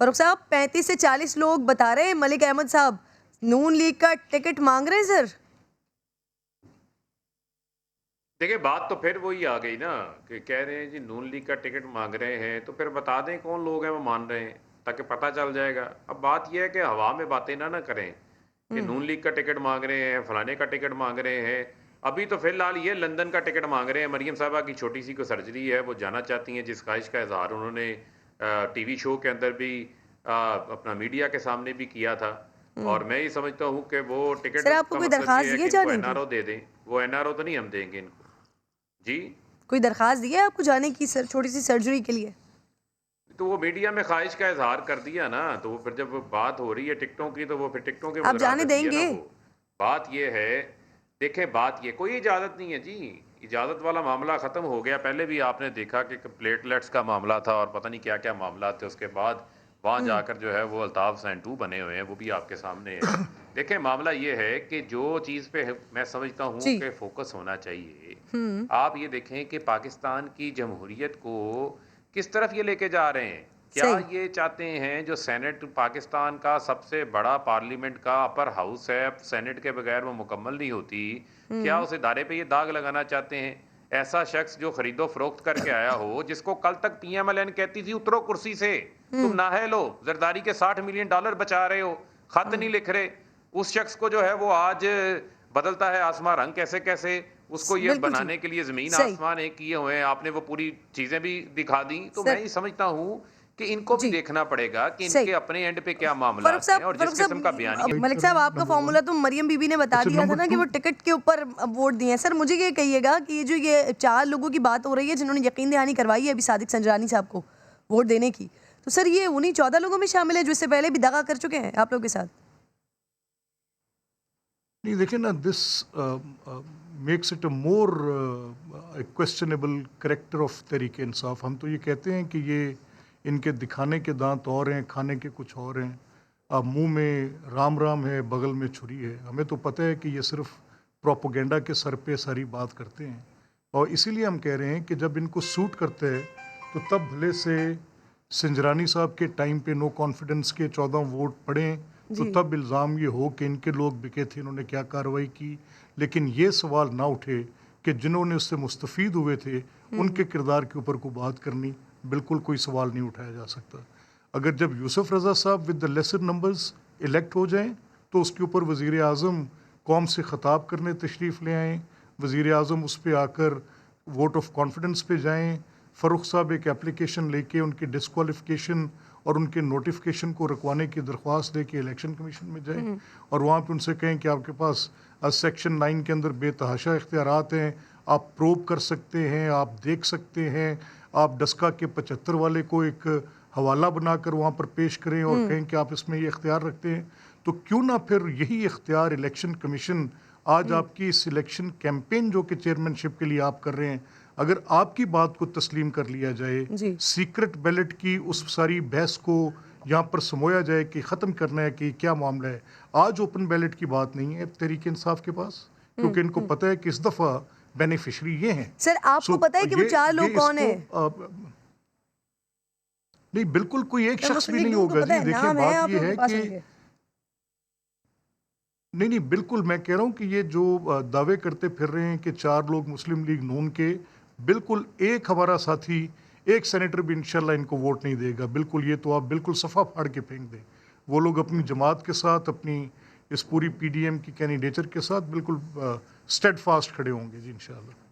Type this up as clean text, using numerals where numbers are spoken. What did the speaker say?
फरूख साहब 35 से 40 लोग बता रहे हैं मलिक अहमद साहब नून लीग का टिकट मांग रहे हैं सर। देखिए बात तो फिर वही आ गई ना कि कह रहे हैं जी नून लीग का टिकट मांग रहे हैं, तो फिर बता दें कौन लोग हैं वो मान रहे हैं ताकि पता चल जाएगा। अब बात यह है कि हवा में बातें ना करें कि हम्म। नून लीग का टिकट मांग रहे हैं, फलाने का टिकट मांग रहे हैं। अभी तो फिलहाल ये लंदन का टिकट मांग रहे हैं। मरियम साहबा की छोटी सी कोई सर्जरी है, वो जाना चाहती हैं, जिस ख्वाहिश का इजहार उन्होंने टीवी शो के अंदर भी अपना मीडिया के सामने भी किया था। हम्म। और मैं ये समझता हूँ कि वो टिकट सर आपको का कोई मतलब दरखास्त ये है दी है कि इनको जाने की? एनआरओ दे दें। वो एनआरओ तो नहीं हम देंगे इनको जी। कोई दरखास्त दी है आपको जाने की सर छोटी सी सर्जरी के लिए? तो वो मीडिया में ख्वाहिश का इजहार कर दिया ना, तो वो फिर जब बात हो रही है टिकटों की, तो वो फिर टिकटों की आप जाने वजारत ही है ना देंगे? वो। बात ये है, देखें बात ये कोई इजाज़त नहीं है जी। इजाज़त वाला मामला ख़त्म हो गया। पहले भी आपने देखा कि प्लेटलेट्स का मामला था और पता नहीं क्या-क्या मामला थे। उसके बाद वहाँ हम्म। जाकर जो है वो अल्ताफ़ सैंटू बने हुए हैं, वो भी आपके सामने है। देखें मामला ये है कि जो चीज़ पे मैं समझता हूँ जी। कि फ़ोकस होना चाहिए, हम्म। आप ये देखें कि पाकिस्तान की जमहूरियत को किस तरफ ये लेके जा रहे हैं। क्या सही। ये चाहते हैं जो सेनेट पाकिस्तान का सबसे बड़ा पार्लियामेंट का अपर हाउस है, सेनेट के बगैर वो मुकम्मल नहीं होती, क्या हम्म। उस इदारे पे ये दाग लगाना चाहते हैं? ऐसा शख्स जो खरीदो फरोख्त करके आया हो, जिसको कल तक पीएमएलएन कहती थी उतरो कुर्सी से, तुम हम्म। नाअहल हो, जरदारी के $60 मिलियन बचा रहे हो, खत नहीं हम्म। लिख रहे। उस शख्स को जो है वो आज बदलता है आसमां रंग कैसे-कैसे, उसको ये बिल्कुल ठीक। बनाने के लिए ज़मीन सही। आसमान एक किए हुए हैं। आपने वो पूरी चीज़ें भी दिखा दी। तो मैं सर। ये समझता हूँ कि इनको भी जी। देखना पड़ेगा कि सही। इनके अपने एंड पे क्या मामलात हैं और जिस फरूख साहब किस्म का बयानिया मलिक है। साहब करें आपका नंबर वन। फॉर्मूला तो मरियम बीबी ने बता अच्छा दिया था नंबर ना कि टू। वो टिकट के ऊपर वोट दिए हैं। सर मुझे ये कहिएगा कि ये जो ये 4 लोगों की बात हो रही है जिन्होंने यकीन दहानी करवाई है अभी सादिक संजरानी साहब को वोट देने की, तो सर ये उन्हीं 14 लोगों में शामिल है जो इससे पहले भी दगा कर चुके हैं आप लोगों के साथ? नहीं देखिए ना, this makes it a more questionable character of Tehreek Insaf. हम तो ये कहते हैं कि ये इनके दिखाने के दांत और हैं, खाने के कुछ और हैं। अब मुंह में राम राम है, बगल में छुरी है। हमें तो पता है कि ये सिर्फ प्रोपोगेंडा के सर पे सारी बात करते हैं, और इसीलिए हम कह रहे हैं कि जब इनको सूट करते हैं तो तब भले से संजरानी साहब के टाइम पे नो कॉन्फिडेंस के 14 वोट पड़े, तो जी। तब इल्ज़ाम ये हो कि इनके लोग बिके थे, इन्होंने क्या कार्रवाई की। लेकिन ये सवाल ना उठे कि जिन्होंने उससे मुस्तफ़ीद हुए थे उनके किरदार के ऊपर को बात करनी, बिल्कुल कोई सवाल नहीं उठाया जा सकता। अगर जब Yusuf Raza sahab with the lesser numbers elect हो जाएं तो उसके ऊपर वज़ीर आज़म कौम से ख़ताब करने तशरीफ़ ले आएँ, वज़ीर आज़म उस पर आकर वोट ऑफ कॉन्फिडेंस पे जाएँ, फ़रूख साहब एक एप्लीकेशन लेके उनकी डिस्क्वालिफिकेशन और उनके नोटिफिकेशन को रुकवाने की दरख्वास्त दे के इलेक्शन कमीशन में जाएं और वहाँ पे उनसे कहें कि आपके पास सेक्शन 9 के अंदर बेतहाशा इख्तियारात हैं, आप प्रोब कर सकते हैं, आप देख सकते हैं, आप डस्का के 75 वाले को एक हवाला बनाकर वहाँ पर पेश करें और कहें कि आप इसमें ये इख्तियार रखते हैं। तो क्यों ना फिर यही इख्तियार इलेक्शन कमीशन आज आपकी इस इलेक्शन कैंपेन जो कि चेयरमैनशिप के लिए आप कर रहे हैं, अगर आपकी बात को तस्लीम कर लिया जाए, जी। सीक्रेट बैलेट की उस सारी बहस को यहाँ पर समोया जाए कि ख़त्म करना है कि क्या मामला है। आज ओपन बैलेट की बात नहीं है तहरीक इंसाफ के पास, क्योंकि इनको पता है कि इस दफ़ा बेनिफिशरी ये हैं। सर आपको सो पता है कि वो 4 ये लोग कौन इसको है? नहीं, बिल्कुल कोई एक सर शख्स मुस्लिम भी लीग नहीं नून को होगा पता जी। है, देखिए नाम है बात आप ये लोगों है के पास कि उनके? नहीं नहीं, बिल्कुल मैं कह रहा हूँ कि ये जो दावे करते फिर रहे हैं कि 4 लोग मुस्लिम लीग नून के, बिल्कुल एक हमारा साथी, एक सेनेटर भी इंशाल्लाह इनको वोट नहीं देगा। बिल्कुल, ये तो आप बिल्कुल सफ़ा फाड़ के फेंक दें। वो लोग अपनी जमात के साथ, अपनी इस पूरी पीडीएम की कैंडिडेचर के साथ बिल्कुल स्टेडफास्ट खड़े होंगे जी इंशाल्लाह।